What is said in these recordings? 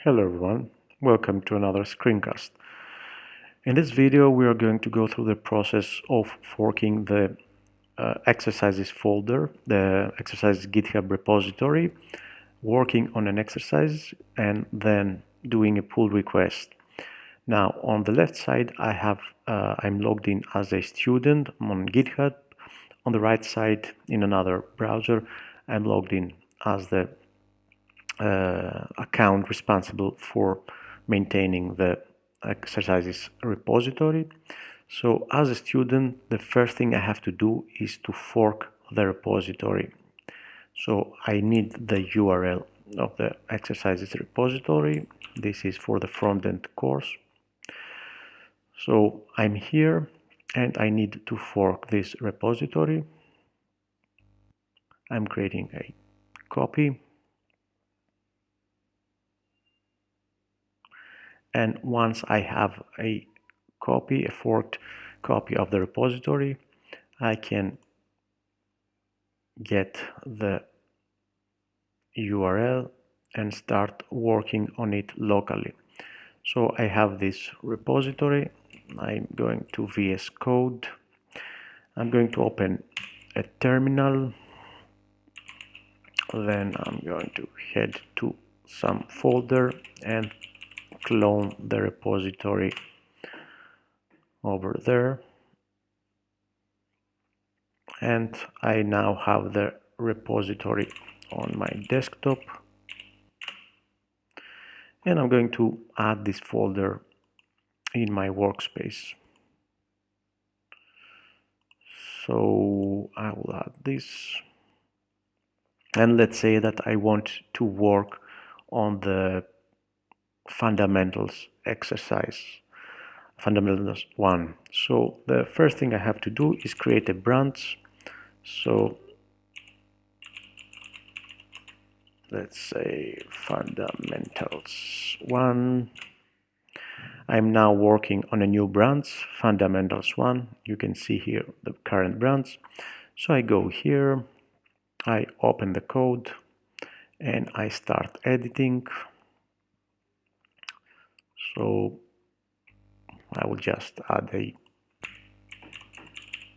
Hello everyone, welcome to another screencast. In this video we are going to go through the process of forking the exercises folder, the exercises GitHub repository, working on an exercise and then doing a pull request. Now on the left side I'm logged in as a student on GitHub. On the right side in another browser I'm logged in as the account responsible for maintaining the exercises repository. So as a student, the first thing I have to do is to fork the repository. So I need the URL of the exercises repository. This is for the front-end course. So I'm here and I need to fork this repository. I'm creating a copy. And once I have a forked copy of the repository, I can get the URL and start working on it locally. So I have this repository. I'm going to VS Code. I'm going to open a terminal. Then I'm going to head to some folder and clone the repository over there, and I now have the repository on my desktop, and I'm going to add this folder in my workspace. So I will add this, and let's say that I want to work on the fundamentals exercise, fundamentals 1. So the first thing I have to do is create a branch. So let's say fundamentals 1. I'm now working on a new branch, fundamentals 1. You can see here the current branch. So I go here, I open the code and I start editing. So I will just add a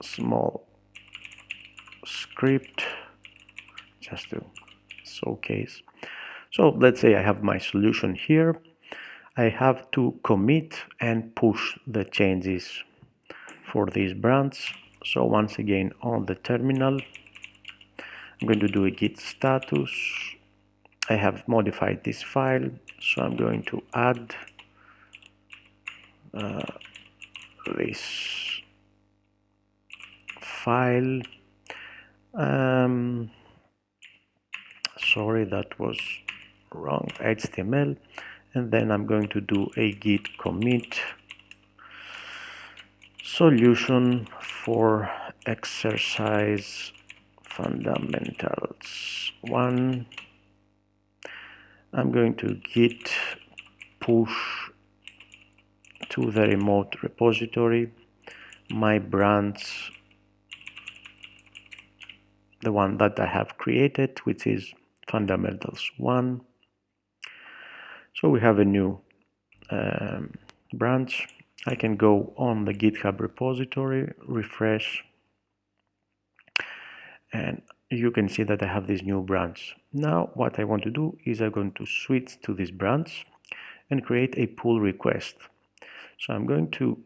small script just to showcase. So let's say I have my solution here. I have to commit and push the changes for this branch. So once again on the terminal, I'm going to do a git status. I have modified this file, so I'm going to add this file. Sorry, that was wrong, HTML, and then I'm going to do a git commit solution for exercise fundamentals 1. I'm going to git push to the remote repository my branch, the one that I have created, which is fundamentals 1. So we have a new branch. I can go on the GitHub repository, refresh, and you can see that I have this new branch. Now what I want to do is I'm going to switch to this branch and create a pull request. So I'm going to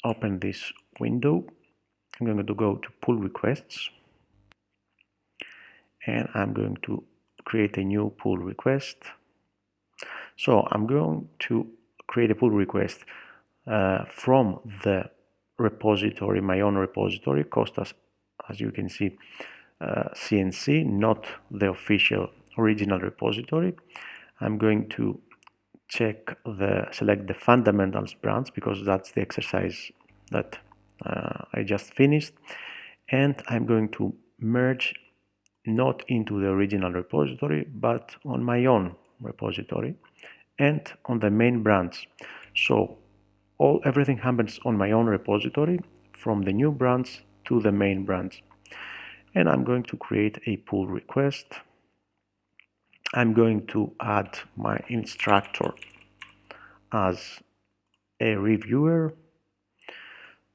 open this window. I'm going to go to pull requests, and I'm going to create a new pull request. So I'm going to create a pull request from the repository, my own repository, Costas, as you can see, CNC, not the official original repository. I'm going to select the fundamentals branch because that's the exercise that I just finished, and I'm going to merge not into the original repository but on my own repository and on the main branch. So everything happens on my own repository from the new branch to the main branch. And I'm going to create a pull request. I'm going to add my instructor as a reviewer.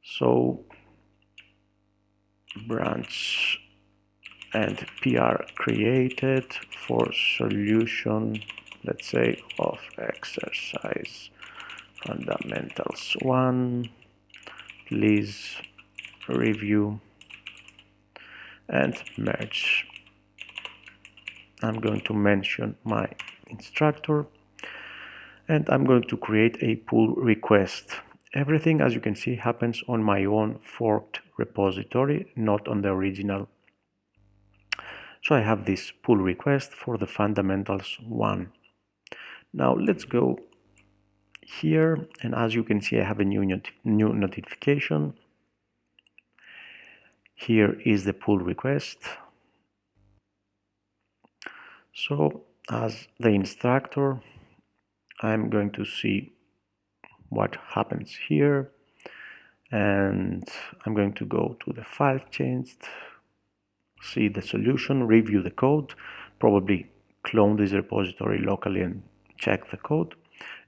So branch and PR created for solution, let's say, of exercise fundamentals 1. Please review and merge. I'm going to mention my instructor and I'm going to create a pull request. Everything, as you can see, happens on my own forked repository, not on the original. So I have this pull request for the fundamentals 1. Now let's go here, and as you can see, I have a new notification. Here is the pull request. So as the instructor, I'm going to see what happens here, and I'm going to go to the file changed, see the solution, review the code, probably clone this repository locally and check the code.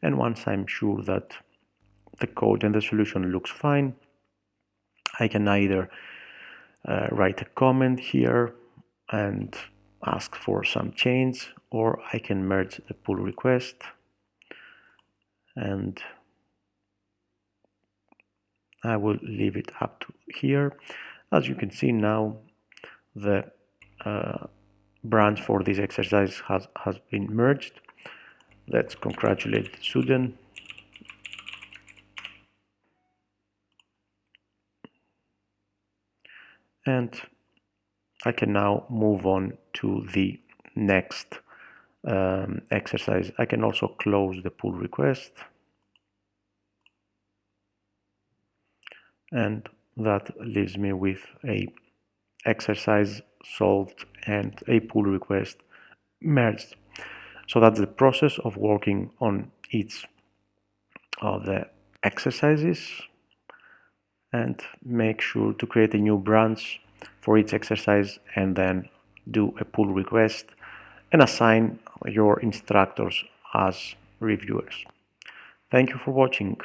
And once I'm sure that the code and the solution looks fine, I can either write a comment here and ask for some change, or I can merge the pull request and I will leave it up to here. As you can see now, the branch for this exercise has been merged. Let's congratulate the student. And I can now move on to the next exercise. I can also close the pull request, and that leaves me with a exercise solved and a pull request merged. So that's the process of working on each of the exercises, and make sure to create a new branch for each exercise and then do a pull request and assign your instructors as reviewers. Thank you for watching.